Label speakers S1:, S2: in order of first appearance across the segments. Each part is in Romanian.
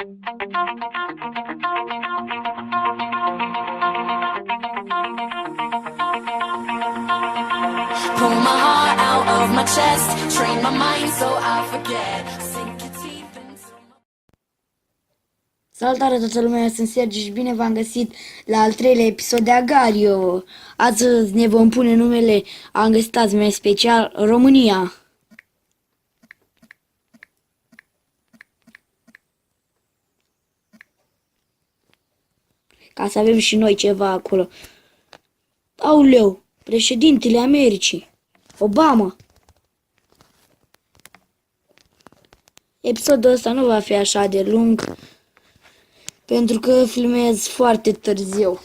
S1: Pull my heart out of my chest, train my mind so I forget. Sink your teeth into my...
S2: Salutare toată lumea, sunt Sergiu și bine v-am găsit la al treilea episod de Agario. Astăzi ne vom pune numele, am găsit azi mai special, România. Ca să avem și noi ceva acolo. Auleu, președintele Americii, Obama. Episodul ăsta nu va fi așa de lung, pentru că filmez foarte târziu.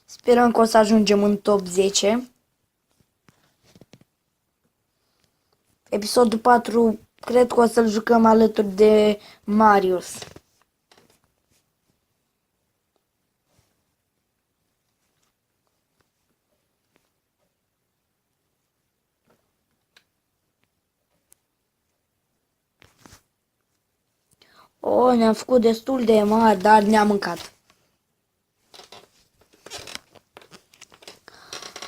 S2: Sperăm că o să ajungem în top 10. Episodul 4 cred că o să-l jucăm alături de Marius. Ne-am făcut destul de mari, dar ne-am mâncat.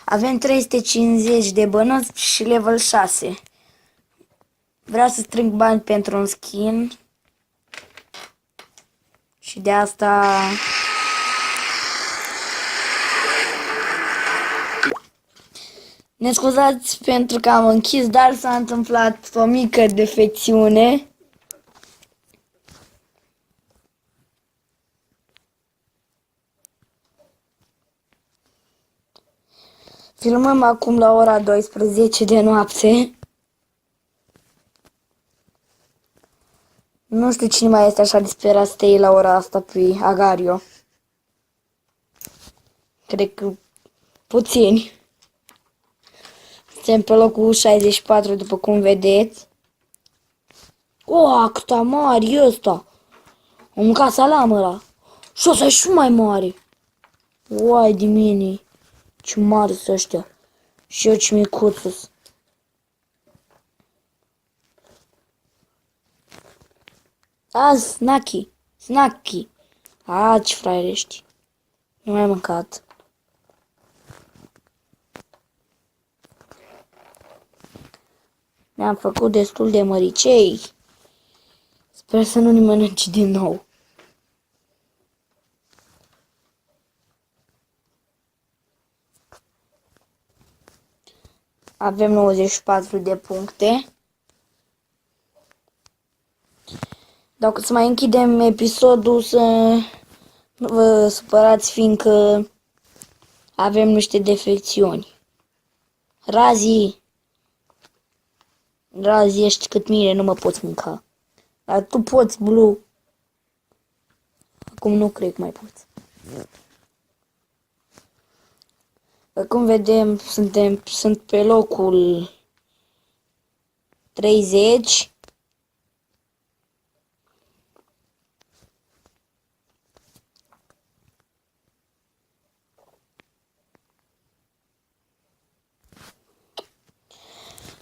S2: Avem 350 de bănuți și level 6. Vreau să strâng bani pentru un skin. Și de asta... Ne scuzați pentru că am închis, dar s-a întâmplat o mică defecțiune. Filmăm acum la ora 12 de noapte. Nu știu cine mai este așa disperat să stea la ora asta pe Agario. Cred că puțini. Suntem pe locul 64 după cum vedeți. Cât mare e ăsta! Am mâncat salam ăla. Și ăsta e și mai mare. Uai de mine. Ce mari sunt ăștia. Și eu ce micuțus. Snacky. Ce fraier ești. Nu mai am mâncat. Ne-am făcut destul de măricei. Sper să nu ne mănânci din nou. Avem 94 de puncte. Dacă să mai închidem episodul, să nu vă supărați, fiindcă avem niște defecțiuni. Razi, ești cât mine, nu mă poți mânca. Dar tu poți, Blue. Acum nu cred că mai poți. Cum vedem, sunt pe locul 30.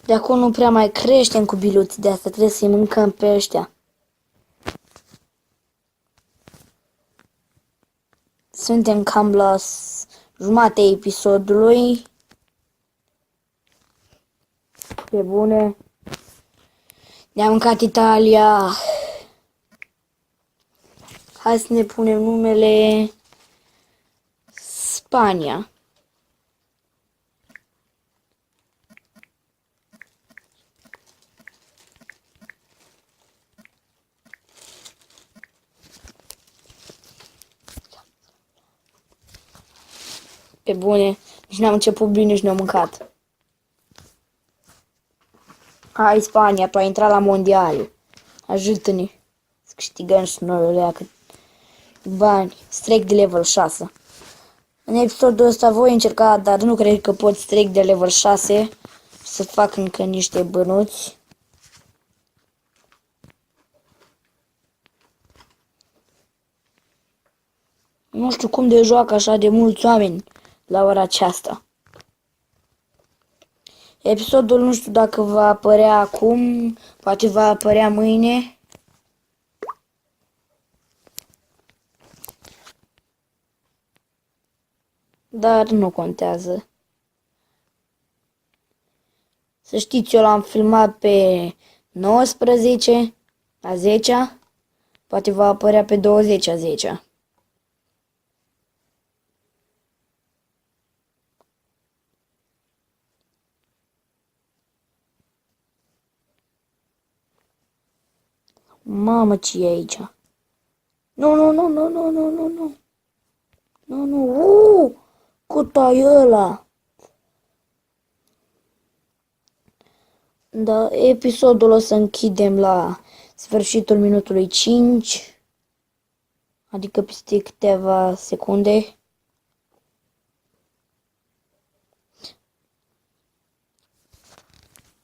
S2: De acum nu prea mai creștem cu biluți, de asta trebuie să-i mâncăm pe ăștia. Suntem cam la jumătatea episodului. Pe bune. Ne-am mâncat Italia. Hai să ne punem numele Spania. Pe bune, nici n-am început bine și ne-am mâncat. Hai, Spania, tu ai intrat la mondial. Ajută-ne să câștigăm și noi o leacă bani. Strec de level 6. În episodul ăsta voi încerca, dar nu cred că pot trec de level 6 să fac încă niște bănuți. Nu știu cum de joacă așa de mulți oameni la ora aceasta. Episodul nu știu dacă va apărea acum, poate va apărea mâine. Dar nu contează. Să știți, eu l-am filmat pe 19 a 10-a, poate va apărea pe 20 a 10-a. Mamă, ce e aici? Nu, nu, nu, nu, nu, nu, nu, nu. Nu, nu, cât ai ăla? Da, episodul o să închidem la sfârșitul minutului 5, adică peste câteva secunde.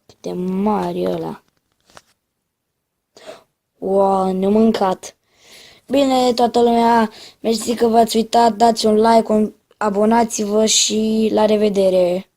S2: Cât de mare e ăla. Wow, ne-a mâncat. Bine, toată lumea, mersi că v-ați uitat, dați un like, abonați-vă și la revedere!